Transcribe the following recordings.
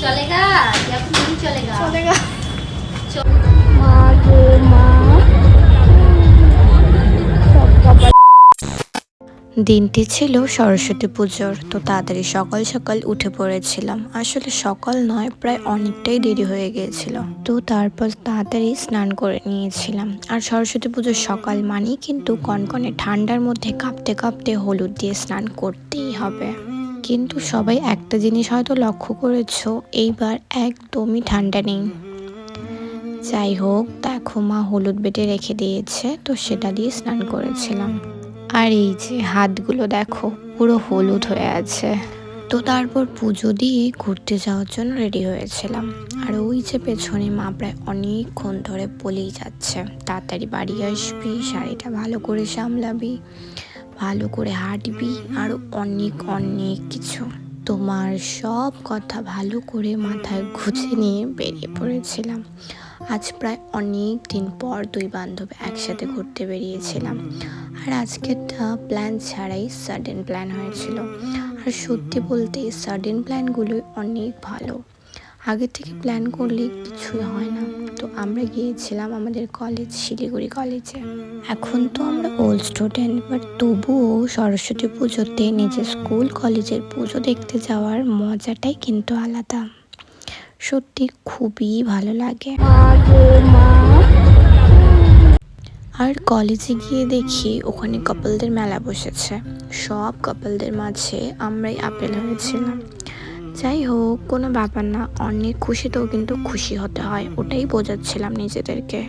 चलेगा या फिर नहीं चलेगा? चलेगा। माँ गो माँ। দিনটি ছিল সরস্বতী পুজোর। তো তাড়াতাড়ি সকাল সকাল উঠে পড়েছিলাম। আসলে সকাল নয়, প্রায় অনেকটাই দেরি হয়ে গিয়েছিল। তো তারপর তাড়াতাড়ি স্নান করে নিয়েছিলাম। আর সরস্বতী পুজোর সকাল মানেই কিন্তু কনকনে ঠান্ডার মধ্যে কাঁপতে কাঁপতে হলুদ দিয়ে স্নান করতেই হবে। কিন্তু সবাই একটা জিনিস হয়তো লক্ষ্য করেছো, এইবার একদমই ঠান্ডা নেই। যাই হোক, দেখো মা হলুদ বেটে রেখে দিয়েছে, তো সেটা দিয়ে স্নান করেছিলাম। আর এই যে হাতগুলো দেখো পুরো হলুদ হয়ে আছে। তো তারপর পুজো দিয়ে ঘুরতে যাওয়ার জন্য রেডি হয়েছিলাম। আর ওই যে পেছনে মা প্রায় অনেকক্ষণ ধরে বলেই যাচ্ছে, তাড়াতাড়ি বাড়ি আসবি, শাড়িটা ভালো করে সামলাবি, ভালো করে হাঁটবি, আর অনেক অনেক কিছু। তোমার সব কথা ভালো করে মাথায় গুঁজে নিয়ে বেরিয়ে পড়েছিলাম। আজ প্রায় অনেক দিন পর দুই বান্ধবী একসাথে ঘুরতে বেরিয়েছিলাম। আর আজকেরটা প্ল্যান ছাড়াই সাডেন প্ল্যান হয়েছিল। আর সত্যি বলতে সাডেন প্ল্যানগুলোই অনেক ভালো। আগে থেকে প্ল্যান করলে কিছুই হয় না। তো আমরা গিয়েছিলাম আমাদের কলেজ, শিলিগুড়ি কলেজে। এখন তো আমরা ওল্ড স্টুডেন্ট, বাট তবুও সরস্বতী পুজোতে নিজের স্কুল কলেজের পুজো দেখতে যাওয়ার মজাটাই কিন্তু আলাদা। সত্যি খুবই ভালো লাগে। আর কলেজে গিয়ে দেখি ওখানে কাপলদের মেলা বসেছে। সব কাপলদের মাঝে আমরাই আপেল হয়েছিলাম। যাই হোক, কোনো ব্যাপার না, অনেক খুশিতেও কিন্তু খুশি হতে হয়, ওটাই বোঝাচ্ছিলাম নিজেদেরকে।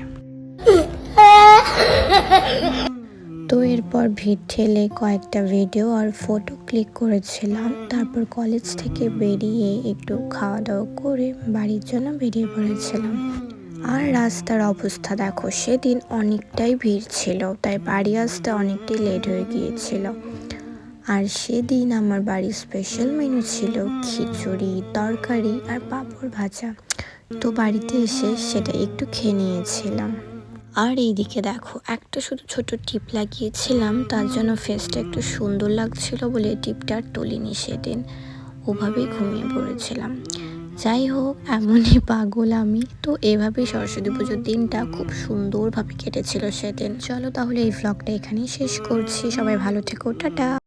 তো এরপর ভিড় ঠেলে কয়েকটা ভিডিও আর ফটো ক্লিক করেছিলাম। তারপর কলেজ থেকে বেরিয়ে একটু খাওয়া দাওয়া করে বাড়ির জন্য বেরিয়ে পড়েছিলাম। আর রাস্তার অবস্থা দেখো, সেদিন অনেকটাই ভিড় ছিল, তাই বাড়ি আসতে অনেকটাই লেট হয়ে গিয়েছিল। আর সেদিন আমার বাড়ির স্পেশাল মেনু ছিল খিচুড়ি, তরকারি আর পাঁপড় ভাজা। তো বাড়িতে এসে সেটা একটু খেয়ে নিয়েছিলাম। আর এইদিকে দেখো, একটা শুধু ছোট টিপ লাগিয়েছিলাম, তার জন্য ফেসটা একটু সুন্দর লাগছিল বলে টিপটা আর তুলিনি সেদিন, ওভাবেই ঘুমিয়ে পড়েছিলাম। যাই হোক, এমনই পাগল আমি। তো এভাবেই সরস্বতী পুজোর দিনটা খুব সুন্দরভাবে কেটেছিল সেদিন। চলো তাহলে এই ভ্লগটা এখানেই শেষ করছি। সবাই ভালো থেকো, টাটা।